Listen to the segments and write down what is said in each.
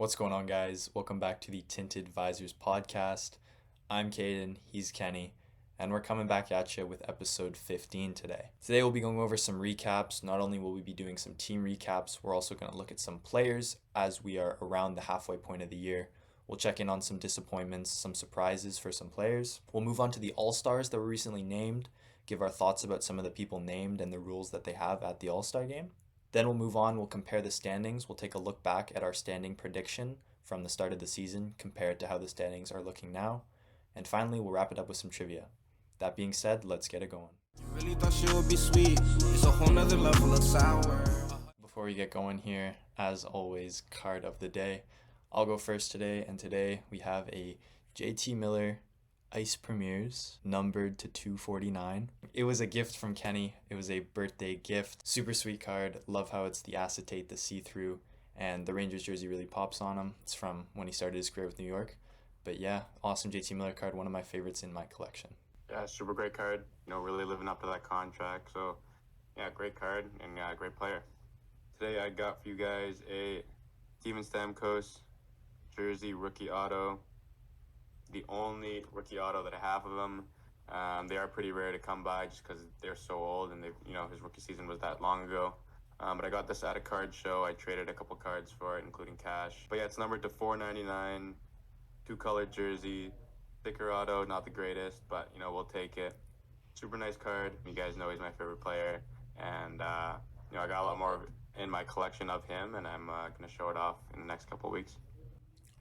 What's going on, guys? Welcome back to the Tinted Visors podcast. I'm Caden, he's Kenny, and we're coming back at you with episode 15 today. Today we'll be going over some recaps. Not only will we be doing some team recaps, we're also going to look at some players as we are around the halfway point of the year. We'll check in on some disappointments, some surprises for some players. We'll move on to the Allstars that were recently named, give our thoughts about some of the people named and the rules that they have at the All-Star game. Then we'll move on, we'll compare the standings, we'll take a look back at our standing prediction from the start of the season compared to how the standings are looking now. And finally, we'll wrap it up with some trivia. That being said, let's get it going. You really thought she would be sweet. It's a whole nother level of sour. Before we get going here, as always, card of the day. I'll go first today, and today we have a JT Miller Ice Premiers numbered to 249. It was a gift from Kenny. It was a birthday gift. Super sweet card. Love how it's the acetate, the see-through, and the Rangers jersey really pops on him. It's from when he started his career with New York. But yeah, awesome JT Miller card. One of my favorites in my collection. Yeah, super great card. Really living up to that contract. So, yeah, great card and great player. Today I got for you guys a Steven Stamkos jersey rookie auto. The only rookie auto that I have of them. They are pretty rare to come by just because they're so old and his rookie season was that long ago. But I got this at a card show. I traded a couple cards for it, including cash. But yeah, it's numbered to 499, two-colored jersey, thicker auto, not the greatest, but we'll take it. Super nice card. You guys know he's my favorite player, and I got a lot more in my collection of him, and I'm gonna show it off in the next couple weeks.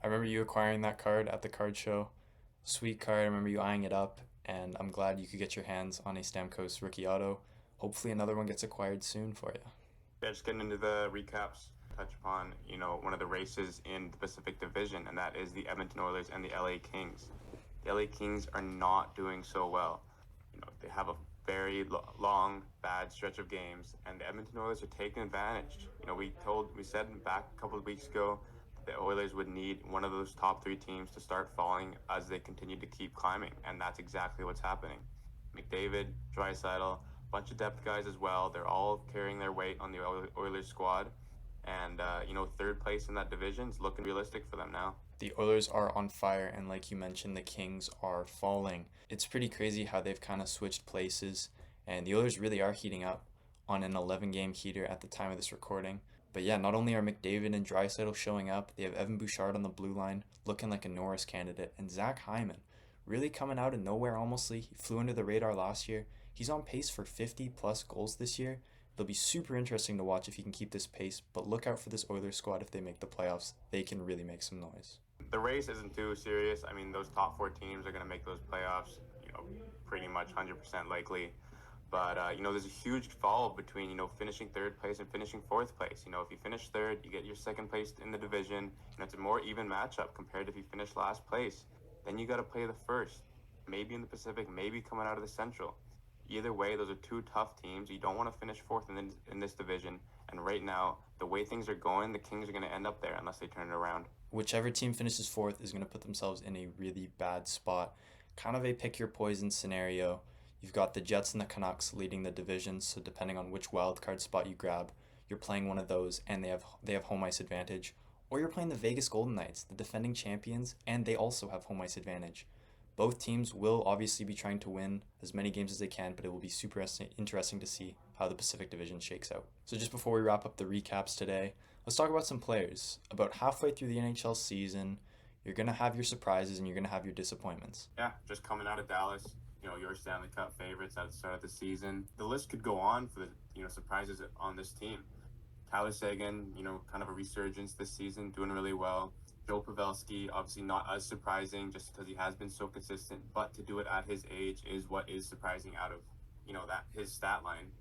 I remember you acquiring that card at the card show. Sweet card. I remember you eyeing it up, and I'm glad you could get your hands on a Stamkos rookie auto. Hopefully another one gets acquired soon for you. Yeah, just getting into the recaps, touch upon, one of the races in the Pacific Division, and that is the Edmonton Oilers and the LA Kings. The LA Kings are not doing so well. They have a very long, bad stretch of games, and the Edmonton Oilers are taking advantage. We said back a couple of weeks ago the Oilers would need one of those top three teams to start falling as they continue to keep climbing, and that's exactly what's happening. McDavid, Draisaitl, bunch of depth guys as well. They're all carrying their weight on the Oilers squad, and third place in that division is looking realistic for them now. The Oilers are on fire, and like you mentioned, the Kings are falling. It's pretty crazy how they've kind of switched places, and the Oilers really are heating up on an 11-game heater at the time of this recording. But yeah, not only are McDavid and Draisaitl showing up, they have Evan Bouchard on the blue line, looking like a Norris candidate, and Zach Hyman really coming out of nowhere almostly. He flew under the radar last year. He's on pace for 50-plus goals this year. It'll be super interesting to watch if he can keep this pace, but look out for this Oilers squad if they make the playoffs. They can really make some noise. The race isn't too serious. I mean, those top four teams are going to make those playoffs, pretty much 100% likely. But, there's a huge fall between, finishing third place and finishing fourth place. If you finish third, you get your second place in the division. It's a more even matchup compared to if you finish last place. Then you got to play the first, maybe in the Pacific, maybe coming out of the Central. Either way, those are two tough teams. You don't want to finish fourth in this division. And right now, the way things are going, the Kings are going to end up there unless they turn it around. Whichever team finishes fourth is going to put themselves in a really bad spot. Kind of a pick your poison scenario. You've got the Jets and the Canucks leading the division, so depending on which wildcard spot you grab, you're playing one of those and they have home ice advantage. Or you're playing the Vegas Golden Knights, the defending champions, and they also have home ice advantage. Both teams will obviously be trying to win as many games as they can, but it will be super interesting to see how the Pacific Division shakes out. So just before we wrap up the recaps today, let's talk about some players. About halfway through the NHL season, you're going to have your surprises and you're going to have your disappointments. Yeah, just coming out of Dallas, your Stanley Cup favorites at the start of the season. The list could go on for the, surprises on this team. Tyler Seguin, kind of a resurgence this season, doing really well. Joe Pavelski, obviously not as surprising just because he has been so consistent, but to do it at his age is what is surprising out of, that his stat line.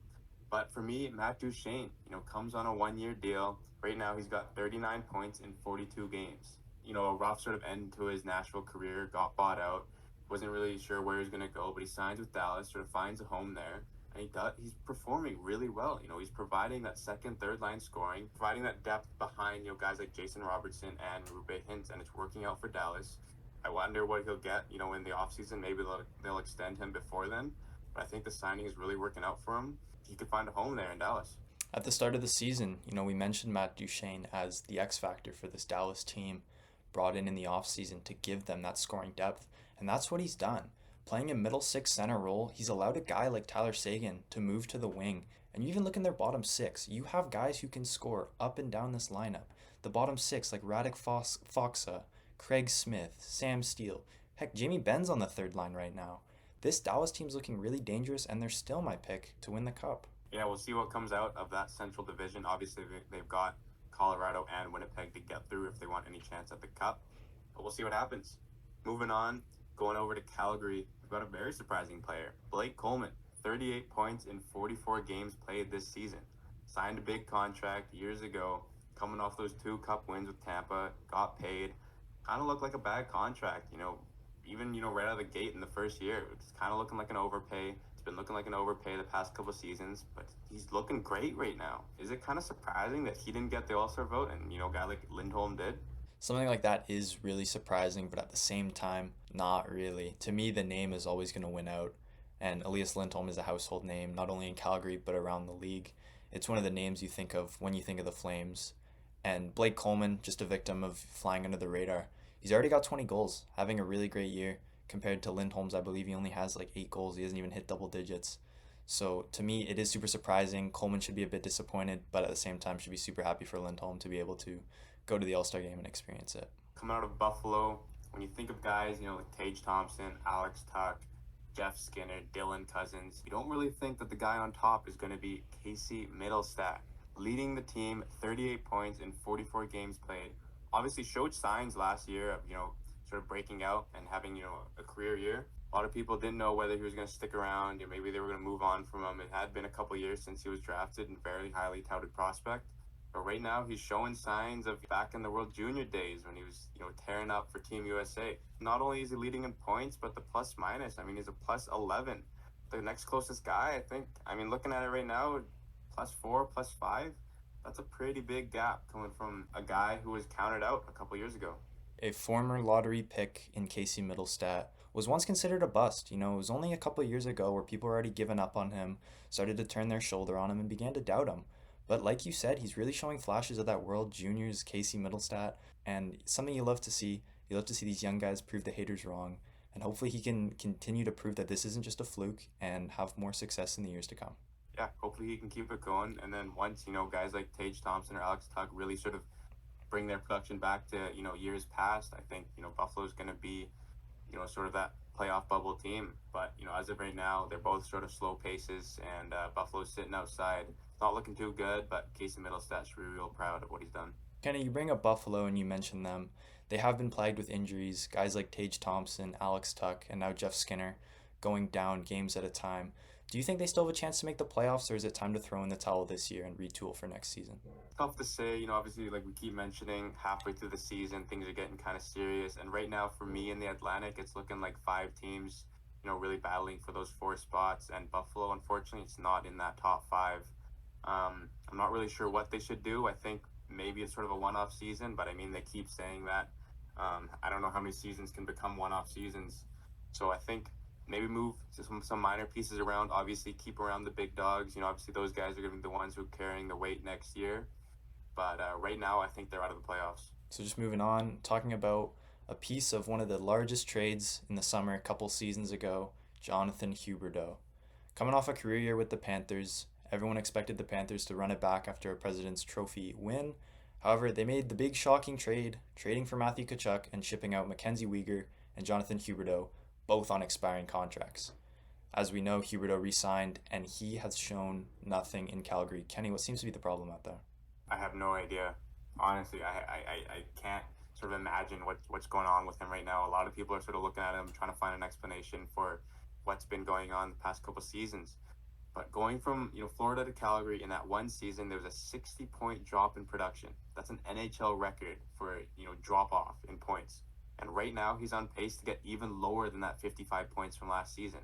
But for me, Matt Duchene, comes on a one-year deal. Right now, he's got 39 points in 42 games. A rough sort of end to his Nashville career, got bought out. Wasn't really sure where he was going to go, but he signs with Dallas, sort of finds a home there. And he's performing really well. He's providing that second, third line scoring, providing that depth behind, guys like Jason Robertson and Rube Hintz, and it's working out for Dallas. I wonder what he'll get, in the offseason. Maybe they'll extend him before then. But I think the signing is really working out for him. He could find a home there in Dallas. At the start of the season, we mentioned Matt Duchene as the X factor for this Dallas team, brought in the offseason to give them that scoring depth, and that's what he's done. Playing a middle six center role, he's allowed a guy like Tyler Seguin to move to the wing. And you even look in their bottom six, you have guys who can score up and down this lineup. The bottom six, like Radek Foxa, Craig Smith, Sam Steele. Heck, Jamie Ben's on the third line right now. This Dallas team's looking really dangerous, and they're still my pick to win the cup. Yeah, we'll see what comes out of that Central Division. Obviously, they've got Colorado and Winnipeg to get through if they want any chance at the Cup. But we'll see what happens. Moving on, going over to Calgary, we've got a very surprising player, Blake Coleman. 38 points in 44 games played this season. Signed a big contract years ago, coming off those 2 Cup wins with Tampa, got paid. Kind of looked like a bad contract, even, right out of the gate in the first year. It's kind of looking like an overpay. It's been looking like an overpay the past couple seasons, but he's looking great right now. Is it kind of surprising that he didn't get the All-Star vote and, a guy like Lindholm did? Something like that is really surprising, but at the same time, not really. To me, the name is always going to win out, and Elias Lindholm is a household name, not only in Calgary, but around the league. It's one of the names you think of when you think of the Flames. And Blake Coleman, just a victim of flying under the radar. He's already got 20 goals, having a really great year. Compared to Lindholm's, I believe he only has like 8 goals. He hasn't even hit double digits. So to me, it is super surprising. Coleman should be a bit disappointed, but at the same time should be super happy for Lindholm to be able to go to the All-Star game and experience it. Coming out of Buffalo, when you think of guys, like Tage Thompson, Alex Tuch, Jeff Skinner, Dylan Cousins, you don't really think that the guy on top is going to be Casey Middlestat, leading the team 38 points in 44 games played. Obviously showed signs last year of, sort of breaking out and having, a career year. A lot of people didn't know whether he was going to stick around, maybe they were going to move on from him. It had been a couple years since he was drafted and very highly touted prospect. But right now he's showing signs of back in the World Junior days when he was, tearing up for Team USA. Not only is he leading in points, but the plus minus, he's a plus 11. The next closest guy, I think, looking at it right now, plus 4, plus 5. That's a pretty big gap coming from a guy who was counted out a couple years ago. A former lottery pick in Casey Middlestat was once considered a bust. It was only a couple years ago where people were already given up on him, started to turn their shoulder on him, and began to doubt him. But like you said, he's really showing flashes of that World Juniors Casey Middlestat, and something you love to see. You love to see these young guys prove the haters wrong, and hopefully he can continue to prove that this isn't just a fluke and have more success in the years to come. Yeah, hopefully he can keep it going. And then once, guys like Tage Thompson or Alex Tuch really sort of bring their production back to, years past, I think, Buffalo's going to be, sort of that playoff bubble team. But, as of right now, they're both sort of slow paces, and Buffalo's sitting outside. Not looking too good, but Casey Middlestat should be real proud of what he's done. Kenny, you bring up Buffalo and you mention them. They have been plagued with injuries. Guys like Tage Thompson, Alex Tuch, and now Jeff Skinner going down games at a time. Do you think they still have a chance to make the playoffs, or is it time to throw in the towel this year and retool for next season? Tough to say, obviously, like we keep mentioning, halfway through the season, things are getting kind of serious. And right now, for me in the Atlantic, it's looking like 5 teams, really battling for those 4 spots. And Buffalo, unfortunately, it's not in that top 5. I'm not really sure what they should do. I think maybe it's sort of a one-off season, but they keep saying that. I don't know how many seasons can become one-off seasons. So I think maybe move some minor pieces around. Obviously, keep around the big dogs. Obviously those guys are going to be the ones who are carrying the weight next year. But right now, I think they're out of the playoffs. So just moving on, talking about a piece of one of the largest trades in the summer a couple seasons ago, Jonathan Huberdeau. Coming off a career year with the Panthers, everyone expected the Panthers to run it back after a President's Trophy win. However, they made the big shocking trade, trading for Matthew Tkachuk and shipping out Mackenzie Weegar and Jonathan Huberdeau, both on expiring contracts. As we know, Huberdeau re-signed, and he has shown nothing in Calgary. Kenny, what seems to be the problem out there? I have no idea. Honestly, I can't sort of imagine what's going on with him right now. A lot of people are sort of looking at him, trying to find an explanation for what's been going on the past couple seasons. But going from Florida to Calgary in that one season, there was a 60-point drop in production. That's an NHL record for drop off in points. And right now he's on pace to get even lower than that 55 points from last season.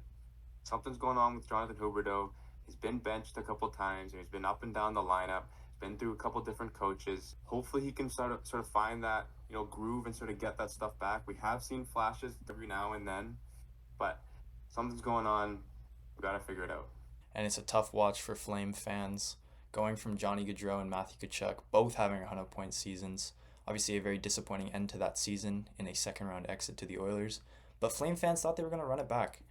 Something's going on with Jonathan Huberdeau. He's been benched a couple times, and he's been up and down the lineup. He's been through a couple different coaches. Hopefully he can sort of find that groove and sort of get that stuff back. We have seen flashes every now and then, but something's going on. We got to figure it out. And it's a tough watch for Flame fans. going from Johnny Gaudreau and Matthew Tkachuk both having 100-point seasons. Obviously, a very disappointing end to that season in a second-round exit to the Oilers. But Flame fans thought they were going to run it back.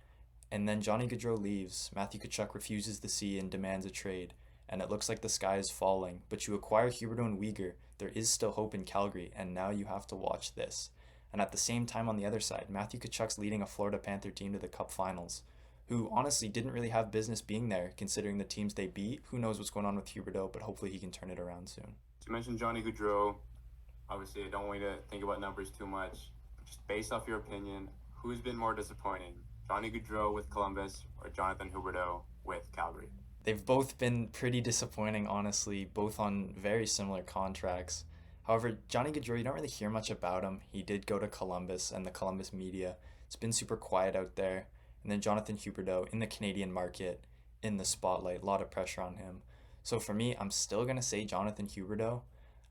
And then Johnny Gaudreau leaves. Matthew Tkachuk refuses the C and demands a trade. And it looks like the sky is falling. But you acquire Huberdeau and Weegar. There is still hope in Calgary. And now you have to watch this. And at the same time on the other side, Matthew Tkachuk's leading a Florida Panther team to the Cup Finals, who honestly didn't really have business being there considering the teams they beat. Who knows what's going on with Huberdeau, but hopefully he can turn it around soon. You mentioned Johnny Gaudreau. Obviously, I don't want you to think about numbers too much. Just based off your opinion, who's been more disappointing? Johnny Gaudreau with Columbus or Jonathan Huberdeau with Calgary? They've both been pretty disappointing, honestly, both on very similar contracts. However, Johnny Gaudreau, you don't really hear much about him. He did go to Columbus and the Columbus media. It's been super quiet out there. And then Jonathan Huberdeau in the Canadian market, in the spotlight, a lot of pressure on him. So for me, I'm still going to say Jonathan Huberdeau.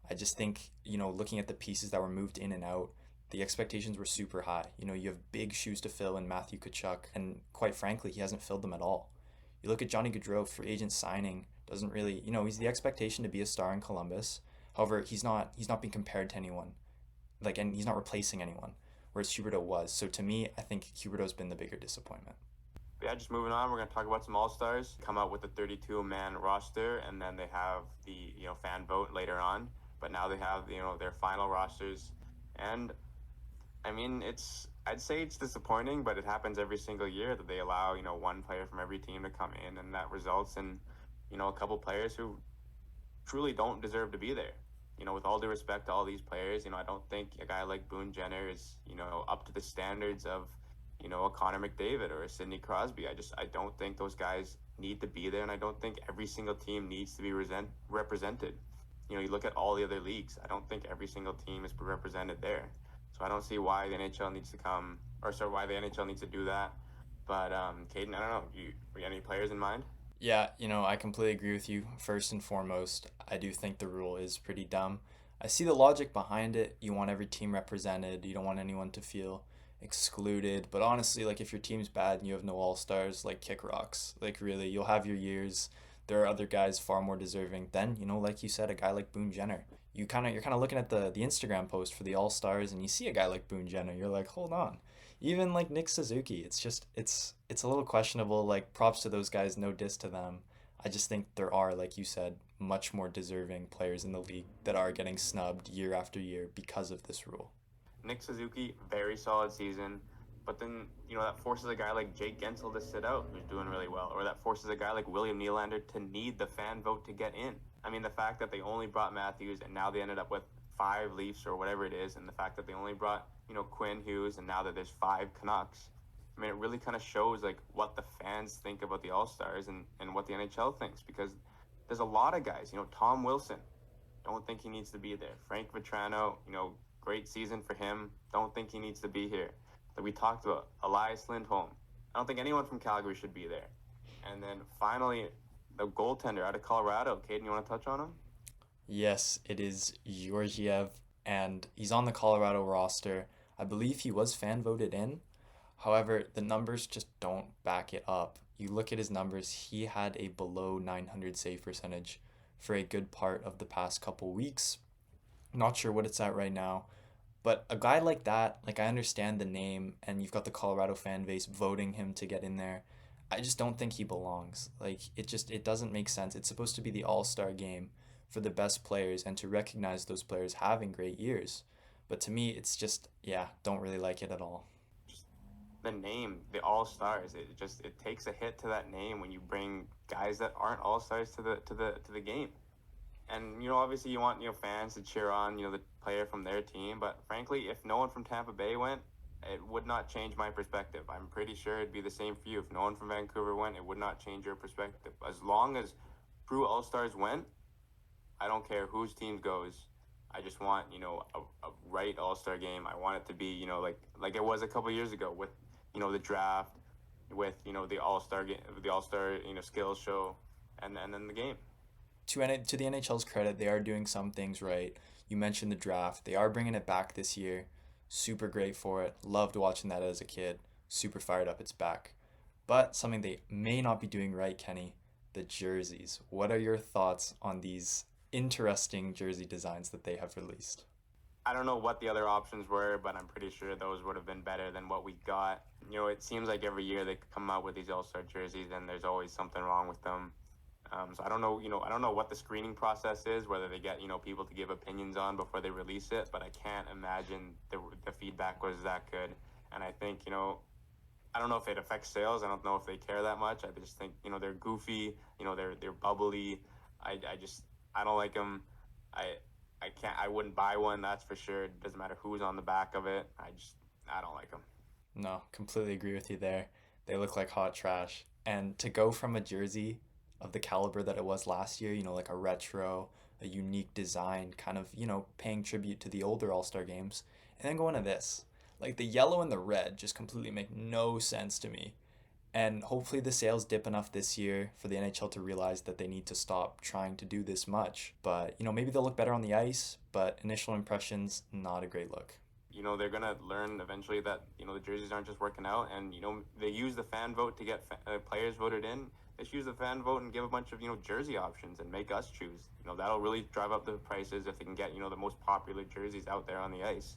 I just think, looking at the pieces that were moved in and out, the expectations were super high. You have big shoes to fill in Matthew Tkachuk, and quite frankly, he hasn't filled them at all. You look at Johnny Gaudreau, free agent signing, doesn't really, he's the expectation to be a star in Columbus. However, he's not being compared to anyone, and he's not replacing anyone, whereas Huberdeau was. So to me, I think Huberdeau's been the bigger disappointment. Yeah, just moving on, we're going to talk about some Allstars. Come out with a 32-man roster, and then they have the fan vote later on. But now they have their final rosters, and I mean I'd say it's disappointing, but it happens every single year that they allow one player from every team to come in, and that results in a couple players who truly don't deserve to be there. With all due respect to all these players, I don't think a guy like Boone Jenner is up to the standards of a Connor McDavid or a Sidney Crosby. I don't think those guys need to be there, and I don't think every single team needs to be represented. You look at all the other leagues, I don't think every single team is represented there. So I don't see why the NHL needs to do that. But Caden, I don't know, you got any players in mind? Yeah, I completely agree with you. First and foremost, I do think the rule is pretty dumb. I see the logic behind it. You want every team represented. You don't want anyone to feel excluded. But honestly, if your team's bad and you have no All-Stars, kick rocks. Really, you'll have your years. There are other guys far more deserving. Then, like you said, a guy like Boone Jenner. You're kind of looking at the Instagram post for the All-Stars, and you see a guy like Boone Jenner. You're like, hold on. Even Nick Suzuki, it's a little questionable. Props to those guys, no diss to them. I just think there are, like you said, much more deserving players in the league that are getting snubbed year after year because of this rule. Nick Suzuki, very solid season. But then, that forces a guy like Jake Gensel to sit out, who's doing really well. Or that forces a guy like William Nylander to need the fan vote to get in. I mean, the fact that they only brought Matthews and now they ended up with 5 Leafs or whatever it is, and the fact that they only brought, Quinn Hughes, and now that there's 5 Canucks, I mean, it really kind of shows, what the fans think about the All-Stars and what the NHL thinks. Because there's a lot of guys, Tom Wilson, don't think he needs to be there. Frank Vetrano, great season for him. Don't think he needs to be here. That we talked about, Elias Lindholm. I don't think anyone from Calgary should be there. And then finally, the goaltender out of Colorado. Caden, you want to touch on him? Yes, it is Georgiev, and he's on the Colorado roster. I believe he was fan voted in. However, the numbers just don't back it up. You look at his numbers, he had a below 900 save percentage for a good part of the past couple weeks. Not sure what it's at right now. But a guy like that, I understand the name, and you've got the Colorado fan base voting him to get in there. I just don't think he belongs. It doesn't make sense. It's supposed to be the All-Star game for the best players and to recognize those players having great years. But to me, it's just, don't really like it at all. The name, the All-Stars, it takes a hit to that name when you bring guys that aren't All-Stars to the game. And, obviously you want, fans to cheer on, the player from their team. But frankly, if no one from Tampa Bay went, it would not change my perspective. I'm pretty sure it'd be the same for you. If no one from Vancouver went, it would not change your perspective. As long as true All-Stars went, I don't care whose team goes. I just want, a right All-Star game. I want it to be, like it was a couple years ago with, the draft, with, the All-Star game, the All-Star, skills show, and then the game. To the NHL's credit, they are doing some things right. You mentioned the draft. They are bringing it back this year. Super great for it. Loved watching that as a kid. Super fired up it's back. But something they may not be doing right, Kenny, the jerseys. What are your thoughts on these interesting jersey designs that they have released? I don't know what the other options were, but I'm pretty sure those would have been better than what we got. It seems like every year they come out with these All-Star jerseys, and there's always something wrong with them. So I don't know, I don't know what the screening process is, whether they get, people to give opinions on before they release it, but I can't imagine the feedback was that good. And I think, I don't know if it affects sales. I don't know if they care that much. I just think, they're goofy, they're bubbly. I don't like them. I wouldn't buy one, that's for sure. It doesn't matter who's on the back of it. I don't like them. No, completely agree with you there. They look like hot trash. And to go from a jersey of the caliber that it was last year, like a retro, a unique design, kind of, paying tribute to the older All-Star games, and then going to this. Like the yellow and the red just completely make no sense to me. And hopefully the sales dip enough this year for the NHL to realize that they need to stop trying to do this much. But, maybe they'll look better on the ice, but initial impressions, not a great look. They're going to learn eventually that, the jerseys aren't just working out. And, they use the fan vote to get players voted in. They should use the fan vote and give a bunch of, jersey options and make us choose. That'll really drive up the prices if they can get, the most popular jerseys out there on the ice.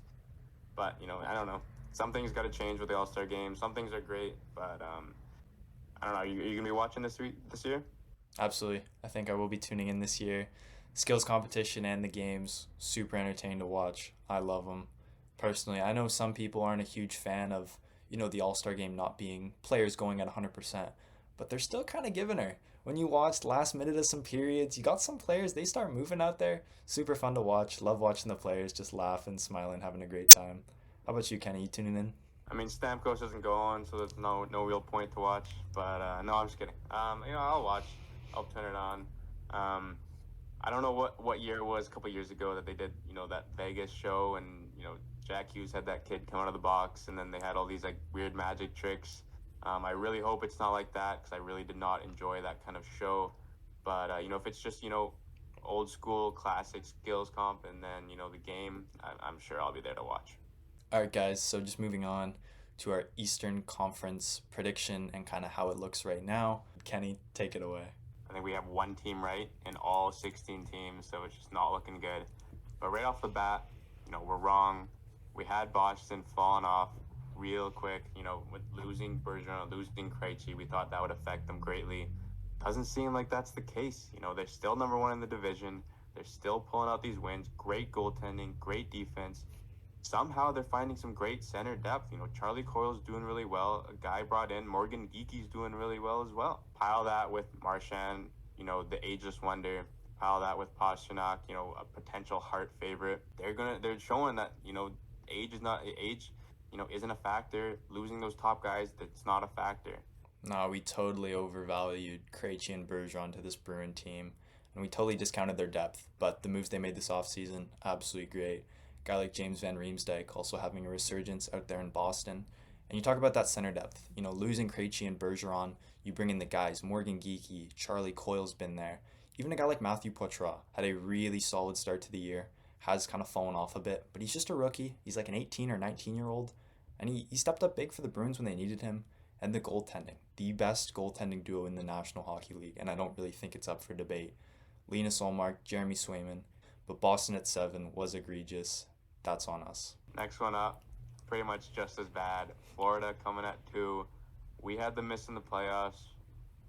But, I don't know. Some things got to change with the All-Star game. Some things are great, but I don't know. Are you going to be watching this year? Absolutely. I think I will be tuning in this year. Skills competition and the games, super entertaining to watch. I love them. Personally, I know some people aren't a huge fan of, the All-Star game not being players going at 100%, but they're still kind of giving her. When you watch last minute of some periods, you got some players, they start moving out there. Super fun to watch. Love watching the players just laughing, smiling, having a great time. How about you, Kenny? You tuning in? I mean, Stamkos doesn't go on, so there's no real point to watch. But no, I'm just kidding. I'll watch. I'll turn it on. I don't know what year it was, a couple years ago, that they did, that Vegas show, and Jack Hughes had that kid come out of the box, and then they had all these like weird magic tricks. I really hope it's not like that, because I really did not enjoy that kind of show. But if it's just old school classic skills comp, and then the game, I'm sure I'll be there to watch. All right, guys, so just moving on to our Eastern Conference prediction and kind of how it looks right now. Kenny, take it away. I think we have one team right in all 16 teams, so it's just not looking good. But right off the bat, we're wrong. We had Boston falling off real quick, with losing Bergeron, losing Krejci. We thought that would affect them greatly. Doesn't seem like that's the case. They're still number one in the division. They're still pulling out these wins. Great goaltending, great defense. Somehow they're finding some great center depth. Charlie Coyle's doing really well. A guy brought in, Morgan Geeky's doing really well as well. Pile that with Marchand, the ageless wonder. Pile that with Pastrnak, a potential Hart favorite. They're showing that, age isn't a factor. Losing those top guys, that's not a factor. No, we totally overvalued Krejci and Bergeron to this Bruin team, and we totally discounted their depth. But the moves they made this offseason, absolutely great. Guy like James Van Riemsdyk also having a resurgence out there in Boston. And you talk about that center depth. Losing Krejci and Bergeron, you bring in the guys. Morgan Geeky, Charlie Coyle's been there. Even a guy like Matthew Poitras had a really solid start to the year. Has kind of fallen off a bit, but he's just a rookie. He's like an 18 or 19-year-old. And he stepped up big for the Bruins when they needed him. And the goaltending. The best goaltending duo in the National Hockey League. And I don't really think it's up for debate. Linus Ullmark, Jeremy Swayman. But Boston at 7 was egregious. That's on us. Next one up, pretty much just as bad. Florida coming at 2. We had them miss in the playoffs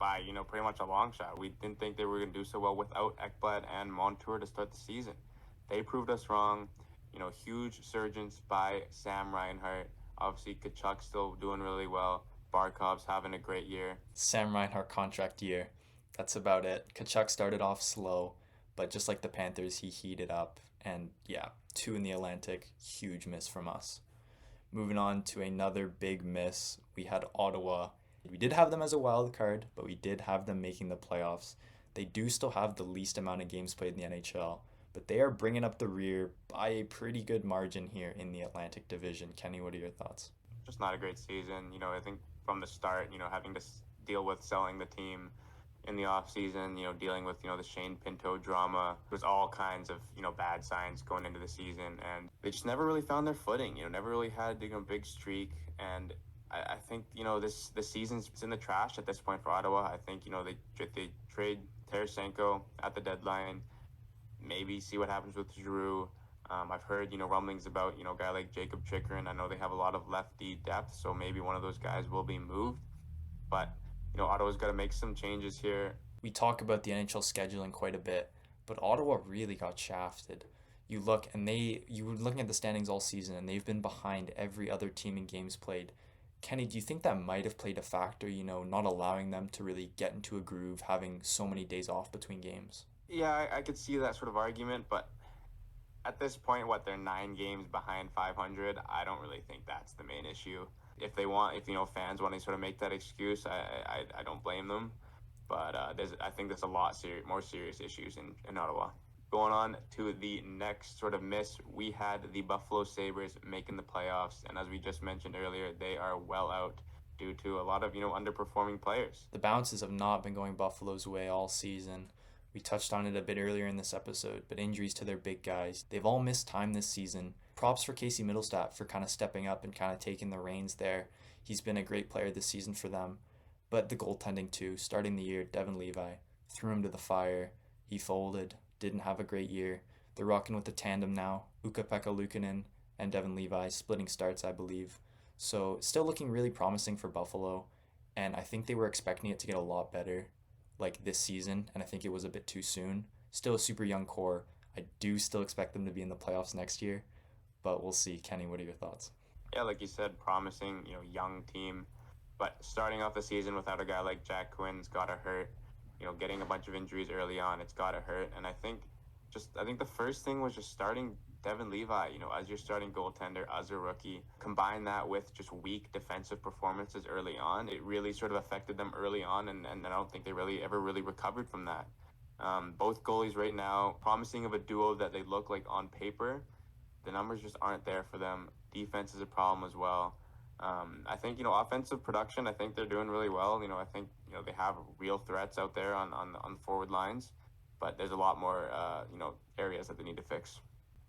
by, pretty much a long shot. We didn't think they were going to do so well without Ekblad and Montour to start the season. They proved us wrong. Huge surgence by Sam Reinhart. Obviously, Kachuk's still doing really well. Barkov's having a great year. Sam Reinhart contract year. That's about it. Kachuk started off slow, but just like the Panthers, he heated up. And yeah, 2 in the Atlantic, huge miss from us. Moving on to another big miss, we had Ottawa. We did have them as a wild card, but we did have them making the playoffs. They do still have the least amount of games played in the NHL, but they are bringing up the rear by a pretty good margin here in the Atlantic Division. Kenny, what are your thoughts? Just not a great season. I think from the start, having to deal with selling the team in the offseason, dealing with, the Shane Pinto drama. There was all kinds of, bad signs going into the season, and they just never really found their footing, never really had, big streak. And I think the season's in the trash at this point for Ottawa. I think they trade Tarasenko at the deadline. Maybe see what happens with Giroux. I've heard rumblings about a guy like Jacob Chikrin. I know they have a lot of lefty depth, so maybe one of those guys will be moved. But Ottawa's got to make some changes here. We talk about the NHL scheduling quite a bit, but Ottawa really got shafted. You were looking at the standings all season, and they've been behind every other team in games played. Kenny, do you think that might have played a factor, not allowing them to really get into a groove, having so many days off between games? Yeah, I could see that sort of argument, but at this point, they're 9 games behind 500. I don't really think that's the main issue. If fans want to sort of make that excuse, I don't blame them. But I think there's a lot more serious issues in Ottawa. Going on to the next sort of miss, we had the Buffalo Sabres making the playoffs, and as we just mentioned earlier, they are well out due to a lot of underperforming players. The bounces have not been going Buffalo's way all season. We touched on it a bit earlier in this episode, but injuries to their big guys. They've all missed time this season. Props for Casey Middlestat for kind of stepping up and kind of taking the reins there. He's been a great player this season for them. But the goaltending too, starting the year, Devin Levi threw him to the fire. He folded, didn't have a great year. They're rocking with the tandem now, Ukko-Pekka Luukkonen and Devin Levi splitting starts, I believe. So still looking really promising for Buffalo, and I think they were expecting it to get a lot better like this season, and I think it was a bit too soon. Still a super young core. I do still expect them to be in the playoffs next year, but we'll see. Kenny, what are your thoughts? Yeah, like you said, promising, young team. But starting off the season without a guy like Jack Quinn's gotta hurt. Getting a bunch of injuries early on, it's gotta hurt. And I think the first thing was just starting Devin Levi, as your starting goaltender, as a rookie. Combine that with just weak defensive performances early on. It really sort of affected them early on, and I don't think they ever really recovered from that. Both goalies right now, promising of a duo that they look like on paper. The numbers just aren't there for them. Defense is a problem as well. I think, offensive production, I think they're doing really well. I think, they have real threats out there on the forward lines, but there's a lot more, areas that they need to fix.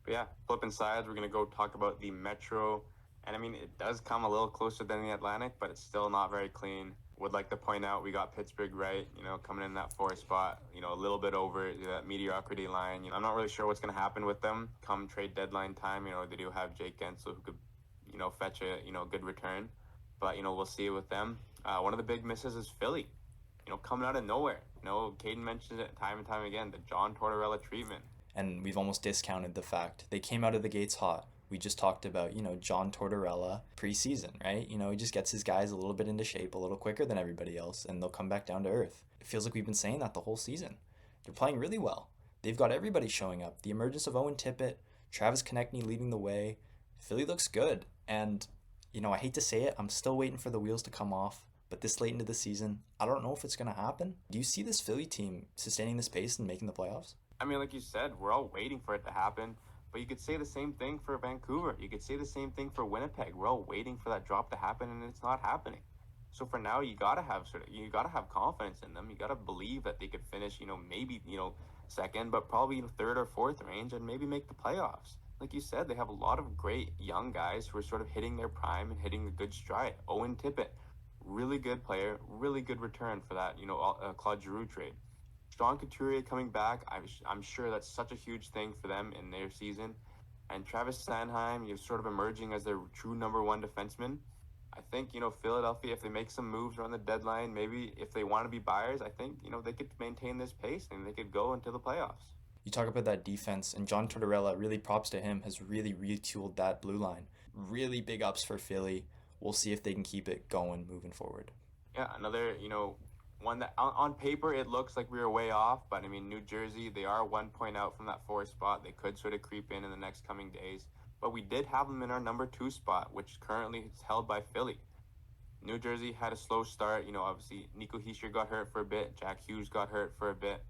But yeah, flipping sides, we're going to go talk about the Metro. And I mean, it does come a little closer than the Atlantic, but it's still not very clean. Would like to point out we got Pittsburgh right, coming in that 4th spot, a little bit over that mediocrity line. I'm not really sure what's going to happen with them come trade deadline time. They do have Jake Gensel who could fetch a good return, but we'll see with them. One of the big misses is Philly, coming out of nowhere. Caden mentions it time and time again, the John Tortorella treatment. And we've almost discounted the fact they came out of the gates hot. We just talked about John Tortorella preseason, right? He just gets his guys a little bit into shape a little quicker than everybody else, and they'll come back down to earth. It feels like we've been saying that the whole season. They're playing really well. They've got everybody showing up. The emergence of Owen Tippett, Travis Konechny leading the way. Philly looks good. And, I hate to say it, I'm still waiting for the wheels to come off. But this late into the season, I don't know if it's going to happen. Do you see this Philly team sustaining this pace and making the playoffs? I mean, like you said, we're all waiting for it to happen. But you could say the same thing for Vancouver. You could say the same thing for Winnipeg. We're all waiting for that drop to happen, and it's not happening. So for now, you gotta have confidence in them. You gotta believe that they could finish, maybe second, but probably third or fourth range, and maybe make the playoffs. Like you said, they have a lot of great young guys who are sort of hitting their prime and hitting a good stride. Owen Tippett, really good player, really good return for that, Claude Giroux trade. Sean Couturier coming back, I'm sure that's such a huge thing for them in their season. And Travis Sanheim, you're sort of emerging as their true number one defenseman. I think, Philadelphia, if they make some moves around the deadline, maybe if they want to be buyers, I think, they could maintain this pace and they could go into the playoffs. You talk about that defense, and John Tortorella, really props to him, has really retooled that blue line. Really big ups for Philly. We'll see if they can keep it going moving forward. Yeah, another, one that on paper it looks like we were way off, but I mean, New Jersey, they are 1 point out from that 4th spot. They could sort of creep in the next coming days, but we did have them in our number 2 spot, which currently is held by Philly. New Jersey had a slow start. Obviously Nico Hischier got hurt for a bit. Jack Hughes got hurt for a bit.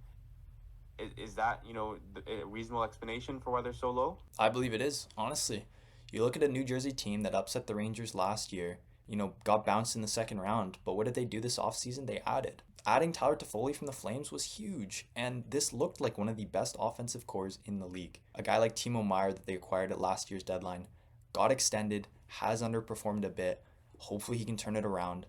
Is that, a reasonable explanation for why they're so low? I believe it is, honestly. You look at a New Jersey team that upset the Rangers last year, got bounced in the second round, but what did they do this offseason? They added. Adding Tyler Toffoli from the Flames was huge, and this looked like one of the best offensive cores in the league. A guy like Timo Meier that they acquired at last year's deadline got extended, has underperformed a bit. Hopefully he can turn it around.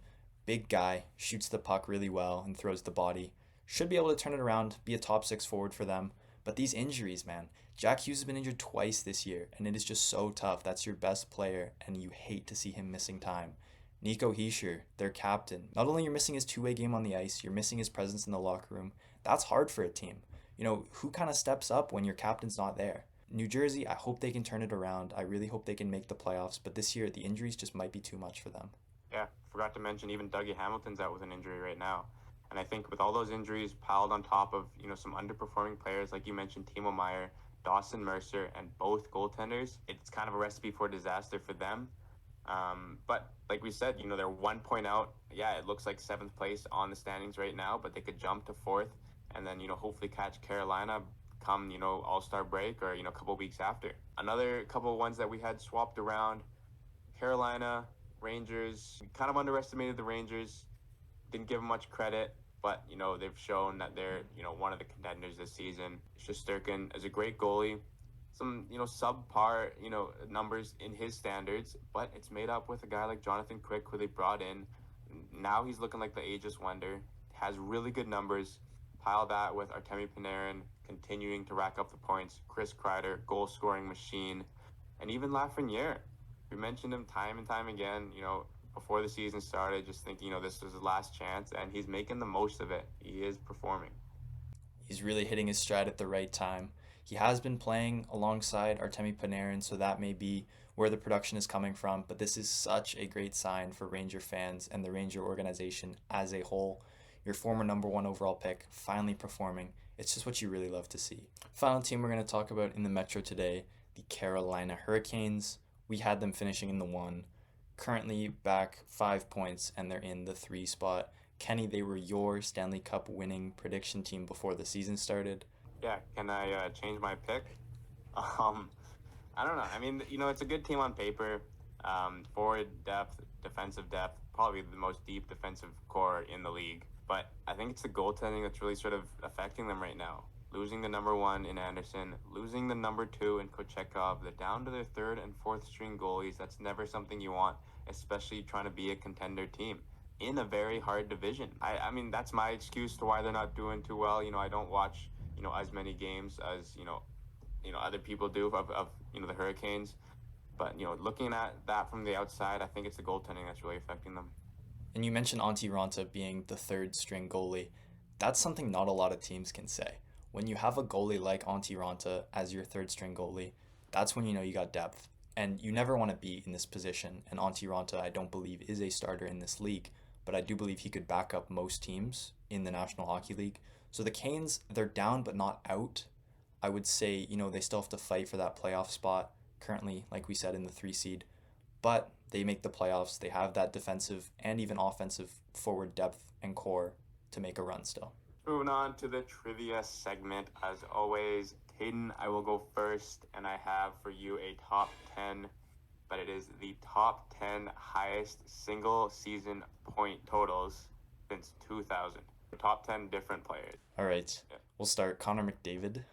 Big guy, shoots the puck really well and throws the body. Should be able to turn it around, be a top six forward for them. But these injuries, man. Jack Hughes has been injured twice this year, and it is just so tough. That's your best player, and you hate to see him missing time. Nico Hischier, their captain. Not only you're missing his two-way game on the ice, you're missing his presence in the locker room. That's hard for a team. Who kind of steps up when your captain's not there? New Jersey, I hope they can turn it around. I really hope they can make the playoffs, but this year the injuries just might be too much for them. Yeah, forgot to mention even Dougie Hamilton's out with an injury right now. And I think with all those injuries piled on top of, some underperforming players, like you mentioned, Timo Meier, Dawson Mercer, and both goaltenders, it's kind of a recipe for disaster for them. But like we said, they're 1 point out. Yeah, it looks like 7th place on the standings right now, but they could jump to 4th and then, hopefully catch Carolina come, All-Star break or, a couple weeks after. Another couple of ones that we had swapped around, Carolina, Rangers. We kind of underestimated the Rangers, didn't give them much credit, but, they've shown that they're, one of the contenders this season. Shesterkin is a great goalie. Some, subpar, numbers in his standards, but it's made up with a guy like Jonathan Quick, who they brought in. Now he's looking like the ageless wonder, has really good numbers. Pile that with Artemi Panarin continuing to rack up the points, Chris Kreider, goal-scoring machine, and even Lafreniere. We mentioned him time and time again, before the season started, just thinking, this was his last chance, and he's making the most of it. He is performing. He's really hitting his stride at the right time. He has been playing alongside Artemi Panarin, so that may be where the production is coming from, but this is such a great sign for Ranger fans and the Ranger organization as a whole. Your former number 1 overall pick finally performing. It's just what you really love to see. Final team we're going to talk about in the Metro today, the Carolina Hurricanes. We had them finishing in the 1. Currently back 5 points, and they're in the 3 spot. Kenny, they were your Stanley Cup winning prediction team before the season started. Yeah, can I change my pick? I don't know. I mean, it's a good team on paper. Forward depth, defensive depth, probably the most deep defensive core in the league. But I think it's the goaltending that's really sort of affecting them right now. Losing the number 1 in Anderson, losing the number 2 in Kochetkov. They're down to their 3rd and 4th string goalies. That's never something you want, especially trying to be a contender team in a very hard division. I mean, that's my excuse to why they're not doing too well. I don't watch, as many games as, other people do of the Hurricanes. But, looking at that from the outside, I think it's the goaltending that's really affecting them. And you mentioned Antti Ranta being the 3rd string goalie. That's something not a lot of teams can say. When you have a goalie like Antti Ranta as your 3rd string goalie, that's when you got depth. And you never want to be in this position. And Antti Ranta, I don't believe, is a starter in this league, but I do believe he could back up most teams in the National Hockey League. So the Canes, they're down but not out. I would say, they still have to fight for that playoff spot. Currently, like we said, in the 3 seed. But they make the playoffs. They have that defensive and even offensive forward depth and core to make a run still. Moving on to the trivia segment. As always, Caden, I will go first, and I have for you a top 10, but it is the top 10 highest single season point totals since 2000. Top 10 different players. All right. Yeah. We'll start Connor McDavid.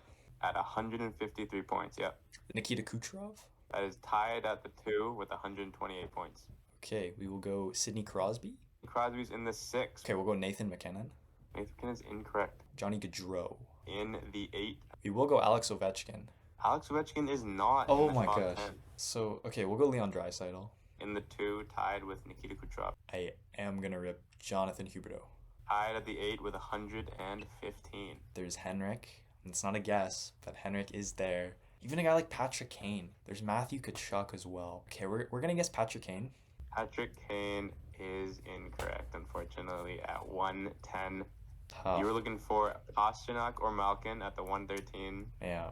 At 153 points, yep. Nikita Kucherov. That is tied at the 2 with 128 points. Okay, we will go Sidney Crosby. Crosby's in the 6. Okay, we'll go Nathan McKinnon. Nathan McKinnon's incorrect. Johnny Gaudreau. In the 8. We will go Alex Ovechkin. Alex Ovechkin is not in the my top gosh. 10. So, okay, we'll go Leon Draisaitl. In the 2, tied with Nikita Kucherov. I am going to rip Jonathan Huberdeau. Tied at the 8 with 115. There's Henrik. It's not a guess, but Henrik is there. Even a guy like Patrick Kane. There's Matthew Tkachuk as well. Okay, we're going to guess Patrick Kane. Patrick Kane is incorrect, unfortunately, at 110. Tough. You were looking for Pasternak or Malkin at the 113. Yeah.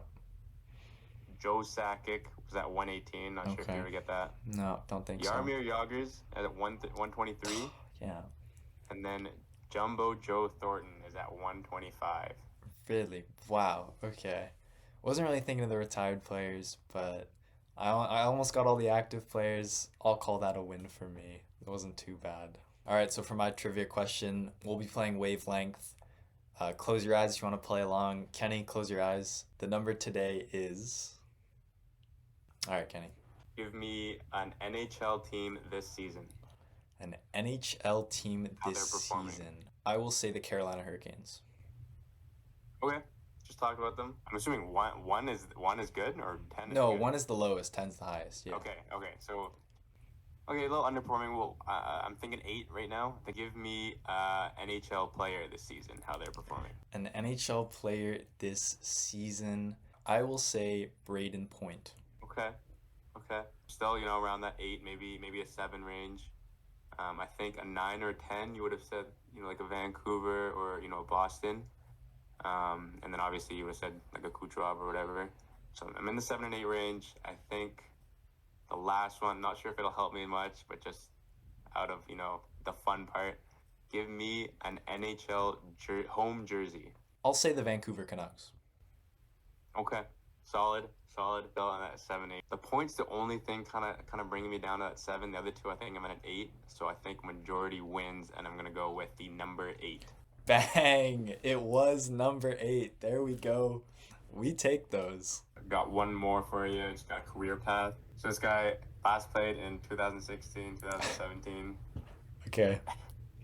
Joe Sakic was at 118. Not sure if you ever get that. No, don't think Jaromir Jagrs at 123. Yeah. And then Jumbo Joe Thornton is at 125. Really? Wow. Okay. Wasn't really thinking of the retired players, but I almost got all the active players. I'll call that a win for me. It wasn't too bad. All right, so for my trivia question, we'll be playing Wavelength. Close your eyes if you want to play along. Kenny, close your eyes. The number today is... All right, Kenny. Give me an NHL team this season. An NHL team How this they're performing. season. I will say the Carolina Hurricanes. Okay, just talk about them. I'm assuming one is good or 10 is No, good. 1 is the lowest, 10's the highest. Yeah. Okay. So, okay, a little underperforming. Well, I'm thinking 8 right now. They give me NHL player this season. How they're performing. An NHL player this season. I will say Braden Point. Okay. Still, around that 8, maybe a 7 range. I think a 9 or a 10, you would have said, like a Vancouver or Boston. And then obviously you would have said like a Kucherov or whatever. So I'm in the 7 and 8 range. I think the last one, not sure if it'll help me much, but just out of the fun part, give me an NHL home jersey. I'll say the Vancouver Canucks. Okay, solid. Still on that 7-8. The point's the only thing kind of bringing me down to that 7. The other two, I think I'm at an 8. So I think majority wins, and I'm gonna go with the number 8. Bang! It was number 8. There we go. We take those. I've got one more for you. It's got a career path. So this guy last played in 2016, 2017. Okay.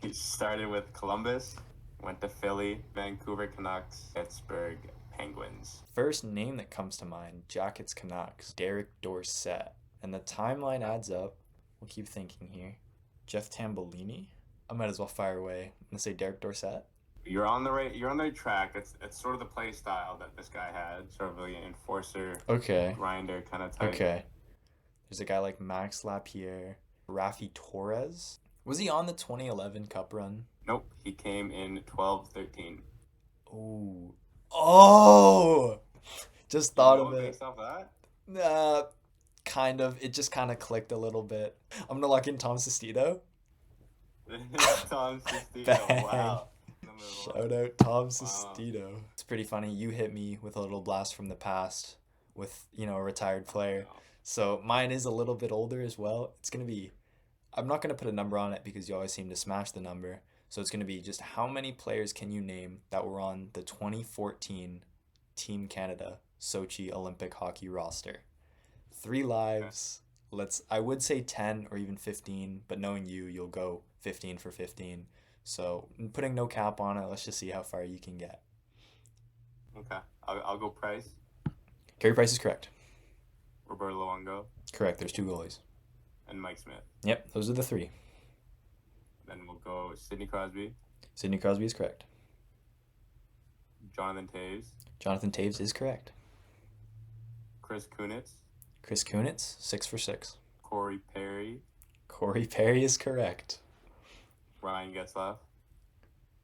He started with Columbus, went to Philly, Vancouver Canucks, Pittsburgh Penguins. First name that comes to mind, Jackets Canucks, Derek Dorsett. And the timeline adds up. We'll keep thinking here. Jeff Tambellini? I might as well fire away. I'm going to say Derek Dorsett. You're on the right track. It's sort of the play style that this guy had, sort of an enforcer, grinder kind of type. Okay. There's a guy like Max Lapierre, Rafi Torres. Was he on the 2011 Cup run? Nope, he came in 12-13. Oh! Just thought of it. Based off that? Kind of. It just kind of clicked a little bit. I'm going to lock in Tom Sestito. Tom Sestito. Bang. Wow. Shout out Tom Sestito. It's pretty funny. You hit me with a little blast from the past with, a retired player. So mine is a little bit older as well. It's going to be, I'm not going to put a number on it because you always seem to smash the number. So it's going to be just how many players can you name that were on the 2014 Team Canada Sochi Olympic hockey roster? 3 lives. I would say 10 or even 15, but knowing you'll go 15 for 15. So putting no cap on it, let's just see how far you can get. Okay. I'll go Price. Carey Price is correct. Roberto Luongo. Correct. There's 2 goalies. And Mike Smith. Yep, those are the 3. Then we'll go Sidney Crosby. Sidney Crosby is correct. Jonathan Toews. Jonathan Toews is correct. Chris Kunitz. Chris Kunitz, 6 for 6. Corey Perry. Corey Perry is correct. Ryan Getzlaf.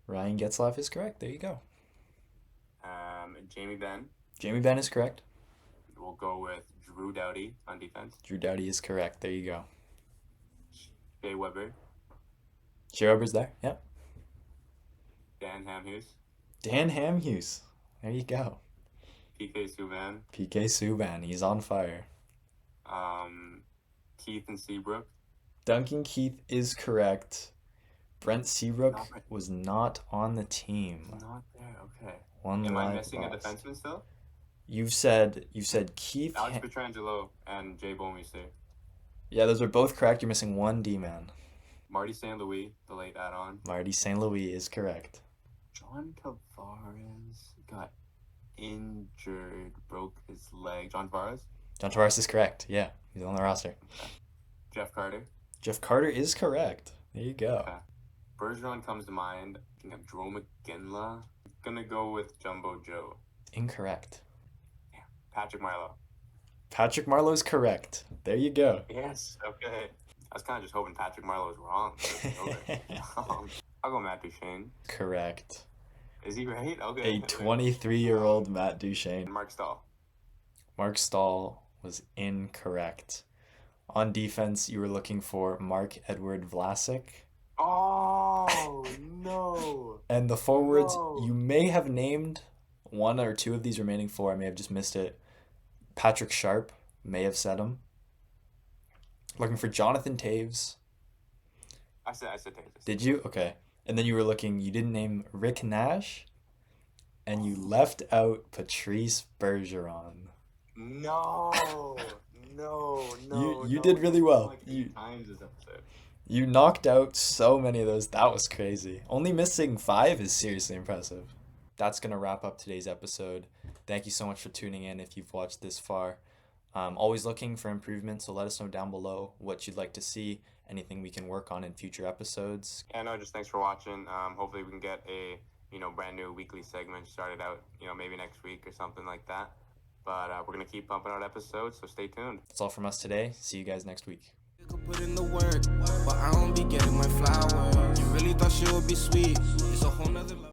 Ryan Getzlaf is correct. There you go. Jamie Benn. Jamie Benn is correct. We'll go with Drew Doughty on defense. Drew Doughty is correct. There you go. Shea Weber. Shea Weber's there. Yep. Dan Hamhuis. Dan Hamhuis. There you go. PK Subban. PK Subban. He's on fire. Keith and Seabrook. Duncan Keith is correct. Brent Seabrook was not on the team. Not there. Okay. One Am live I missing loss. a defenseman still? You said Keith. Alex Pietrangelo and Jay Bouwmeester. Yeah, those are both correct. You're missing one D-man. Marty St. Louis, the late add-on. Marty St. Louis is correct. John Tavares got injured, broke his leg. John Tavares? John Tavares is correct. Yeah, he's on the roster. Okay. Jeff Carter? Jeff Carter is correct. There you go. Okay. Bergeron comes to mind. I think of Drew McGinley. I'm gonna go with Jumbo Joe. Incorrect. Yeah. Patrick Marleau. Patrick Marleau is correct. There you go. Yes. Okay. I was kind of just hoping Patrick Marleau was wrong. I'll go Matt Duchene. Correct. Is he right? Okay. A 23-year-old Matt Duchene. And Mark Stahl. Mark Stahl was incorrect. On defense, you were looking for Mark-Edward Vlasic. Oh, no. And the forwards, you may have named 1 or 2 of these remaining 4. I may have just missed it. Patrick Sharp may have said him. Looking for Jonathan Toews. I said Toews. Did you? Okay. And then you didn't name Rick Nash, and you left out Patrice Bergeron. No. You did really well. Like 8 times this episode. You knocked out so many of those. That was crazy. Only missing 5 is seriously impressive. That's going to wrap up today's episode. Thank you so much for tuning in if you've watched this far. Always looking for improvement, so let us know down below what you'd like to see, anything we can work on in future episodes. Yeah, no, just thanks for watching. Hopefully we can get a brand new weekly segment started out, maybe next week or something like that. But we're going to keep pumping out episodes, so stay tuned. That's all from us today. See you guys next week. You could put in the work, but I don't be getting my flowers. You really thought she would be sweet. It's a whole nother level.